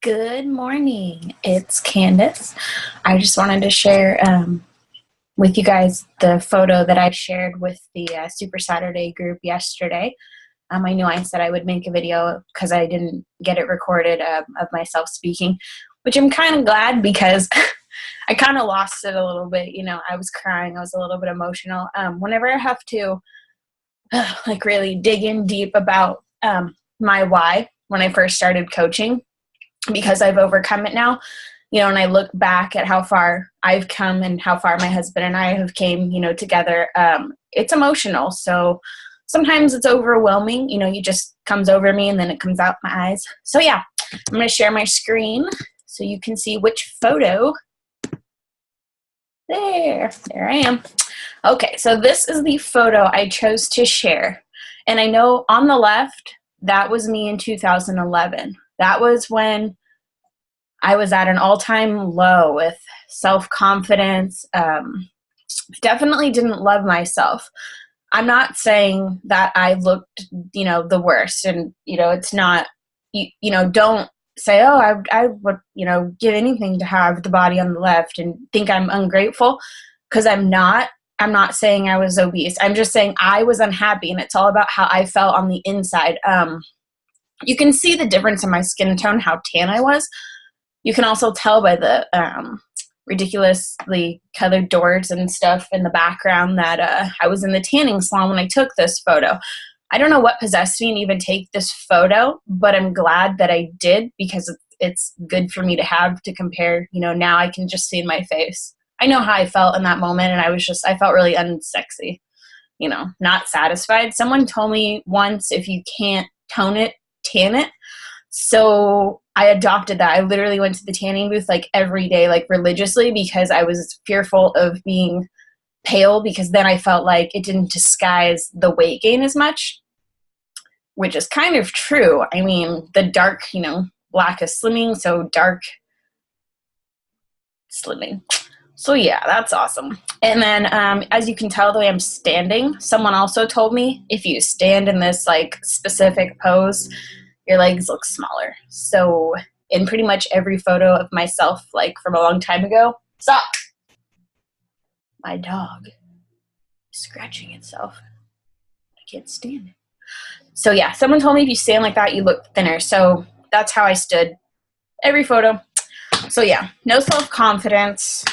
Good morning. It's Candace. I just wanted to share with you guys the photo that I shared with the Super Saturday group yesterday. I knew I said I would make a video because I didn't get it recorded of myself speaking, which I'm kind of glad because I kind of lost it a little bit. I was crying. I was a little bit emotional. Whenever I have to like really dig in deep about my why when I first started coaching, because I've overcome it now, and I look back at how far I've come and how far my husband and I have came, together, it's emotional. So sometimes it's overwhelming, it just comes over me and then it comes out my eyes. So yeah, I'm going to share my screen so you can see which photo. There I am. Okay, so this is the photo I chose to share. And I know on the left, that was me in 2011. That was when I was at an all-time low with self-confidence. Definitely didn't love myself. I'm not saying that I looked, the worst. And, it's not, don't say, oh, I would, give anything to have the body on the left and think I'm ungrateful, because I'm not. I'm not saying I was obese. I'm just saying I was unhappy, and it's all about how I felt on the inside. You can see the difference in my skin tone, how tan I was. You can also tell by the ridiculously colored doors and stuff in the background that I was in the tanning salon when I took this photo. I don't know what possessed me to even take this photo, but I'm glad that I did, because it's good for me to have to compare. Now I can just see in my face. I know how I felt in that moment, and I felt really unsexy, not satisfied. Someone told me once, if you can't tone it, tan it. So I adopted that. I literally went to the tanning booth like every day, like religiously, because I was fearful of being pale, because then I felt like it didn't disguise the weight gain as much, which is kind of true. I mean, the dark, black is slimming, so dark slimming. So yeah, that's awesome. And then as you can tell, the way I'm standing, someone also told me if you stand in this like specific pose, your legs look smaller. So in pretty much every photo of myself, like from a long time ago, stop. My dog is scratching itself. I can't stand it. So yeah, someone told me if you stand like that, you look thinner. So that's how I stood every photo. So yeah, no self-confidence,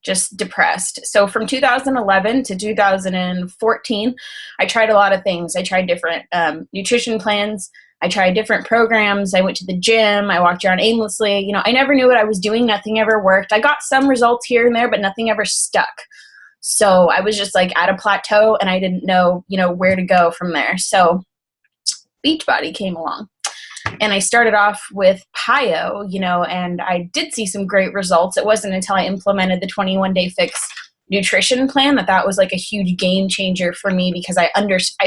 just depressed. So from 2011 to 2014, I tried a lot of things. I tried different nutrition plans. I tried different programs. I went to the gym. I walked around aimlessly. I never knew what I was doing. Nothing ever worked. I got some results here and there, but nothing ever stuck. So I was just like at a plateau, and I didn't know, where to go from there. So Beachbody came along. And I started off with PIO, and I did see some great results. It wasn't until I implemented the 21-day fix nutrition plan that was like a huge game changer for me, because I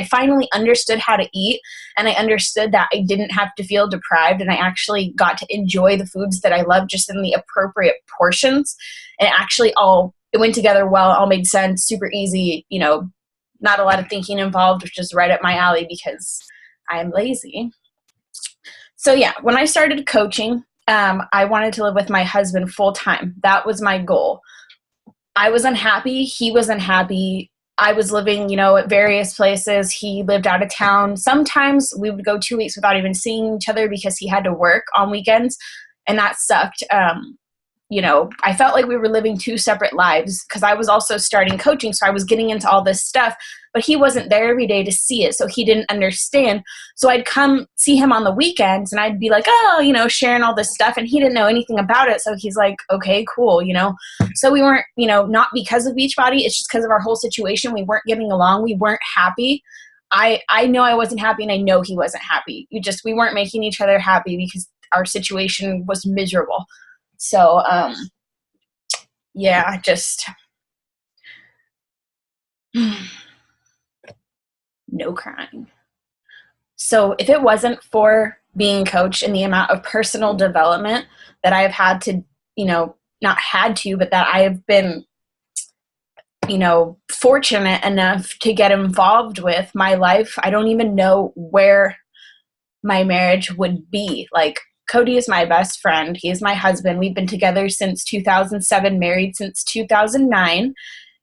finally understood how to eat, and I understood that I didn't have to feel deprived, and I actually got to enjoy the foods that I love just in the appropriate portions. And it went together well, all made sense, super easy, not a lot of thinking involved, which is right up my alley because I'm lazy. So yeah, when I started coaching, I wanted to live with my husband full time. That was my goal. I was unhappy. He was unhappy. I was living, at various places. He lived out of town. Sometimes we would go 2 weeks without even seeing each other because he had to work on weekends, and that sucked. I felt like we were living two separate lives, because I was also starting coaching, so I was getting into all this stuff, but he wasn't there every day to see it, so he didn't understand. So I'd come see him on the weekends, and I'd be like, oh, sharing all this stuff, and he didn't know anything about it, so he's like, okay, cool, So we weren't, not because of Beachbody, it's just because of our whole situation. We weren't getting along. We weren't happy. I know I wasn't happy, and I know he wasn't happy. We weren't making each other happy because our situation was miserable. So, yeah, just no crying. So if it wasn't for being coached and the amount of personal development that I have had to, not had to, but that I have been, fortunate enough to get involved with, my life, I don't even know where my marriage would be. Like, Cody is my best friend. He is my husband. We've been together since 2007, married since 2009.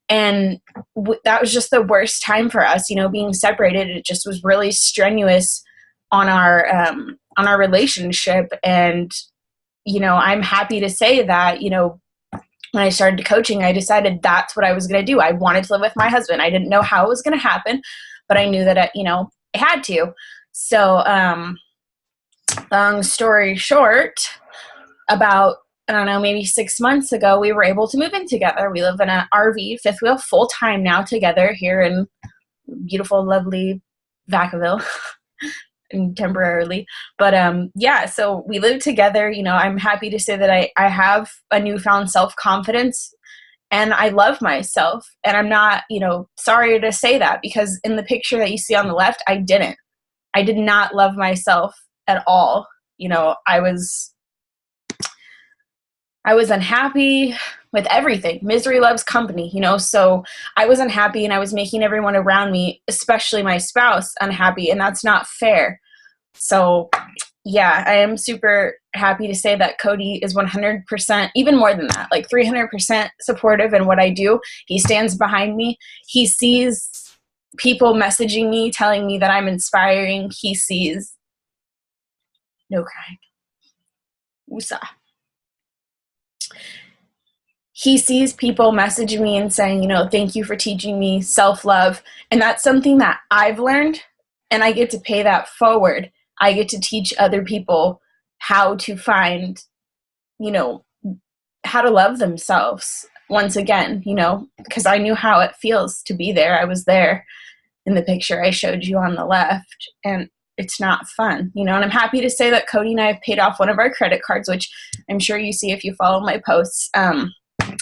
And that was just the worst time for us, being separated. It just was really strenuous on our relationship. And, I'm happy to say that, when I started coaching, I decided that's what I was going to do. I wanted to live with my husband. I didn't know how it was going to happen, but I knew that, I had to. So, long story short, about, I don't know, maybe 6 months ago, we were able to move in together. We live in an RV, fifth wheel, full time now together here in beautiful, lovely Vacaville. And temporarily, but yeah, so we live together. I'm happy to say that I have a newfound self-confidence, and I love myself, and I'm not sorry to say that, because in the picture that you see on the left, I did not love myself at all. I was unhappy with everything. Misery loves company, so I was unhappy, and I was making everyone around me, especially my spouse, unhappy, and that's not fair. So yeah, I am super happy to say that Cody is 100%, even more than that, like 300% supportive in what I do. He stands behind me. He sees people messaging me, telling me that I'm inspiring. He sees, no crying, woosah. He sees people messaging me and saying, thank you for teaching me self-love. And that's something that I've learned, and I get to pay that forward. I get to teach other people how to find, how to love themselves once again, because I knew how it feels to be there. I was there in the picture I showed you on the left, and it's not fun, and I'm happy to say that Cody and I have paid off one of our credit cards, which I'm sure you see if you follow my posts.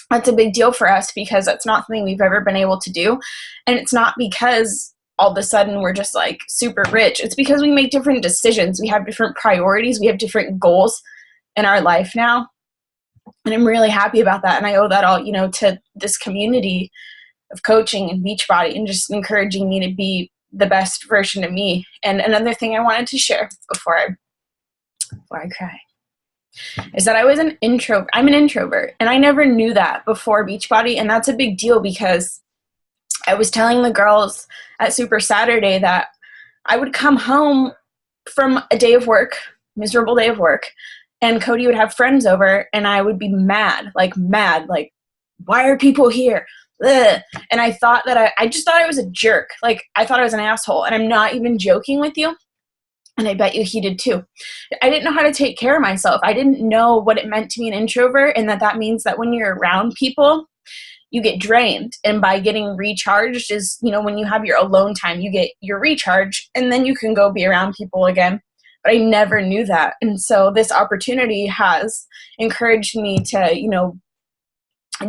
That's a big deal for us, because that's not something we've ever been able to do. And it's not because all of a sudden we're just like super rich. It's because we make different decisions. We have different priorities. We have different goals in our life now. And I'm really happy about that. And I owe that all, to this community of coaching and Beachbody, and just encouraging me to be the best version of me. And another thing I wanted to share before I cry is that I was an introvert. I'm an introvert, and I never knew that before Beachbody, and that's a big deal, because I was telling the girls at Super Saturday that I would come home from a day of work, miserable day of work, and Cody would have friends over, and I would be mad, like, why are people here? Ugh. And I thought that I just thought I was a jerk. Like, I thought I was an asshole, and I'm not even joking with you. And I bet you he did too. I didn't know how to take care of myself. I didn't know what it meant to be an introvert, and that means that when you're around people, you get drained. And by getting recharged is, when you have your alone time, you get your recharge, and then you can go be around people again. But I never knew that. And so this opportunity has encouraged me to,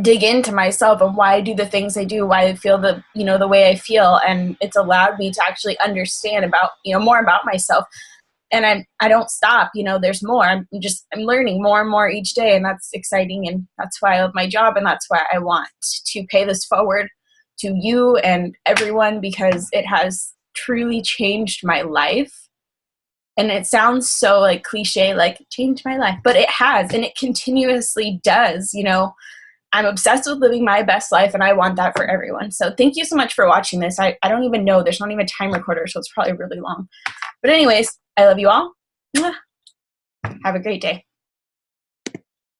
dig into myself and why I do the things I do, why I feel the way I feel. And it's allowed me to actually understand about, more about myself. And I don't stop, there's more. I'm learning more and more each day, and that's exciting. And that's why I love my job. And that's why I want to pay this forward to you and everyone, because it has truly changed my life. And it sounds so like cliche, like changed my life, but it has, and it continuously does. I'm obsessed with living my best life, and I want that for everyone. So thank you so much for watching this. I don't even know. There's not even a time recorder, so it's probably really long. But anyways, I love you all. Have a great day.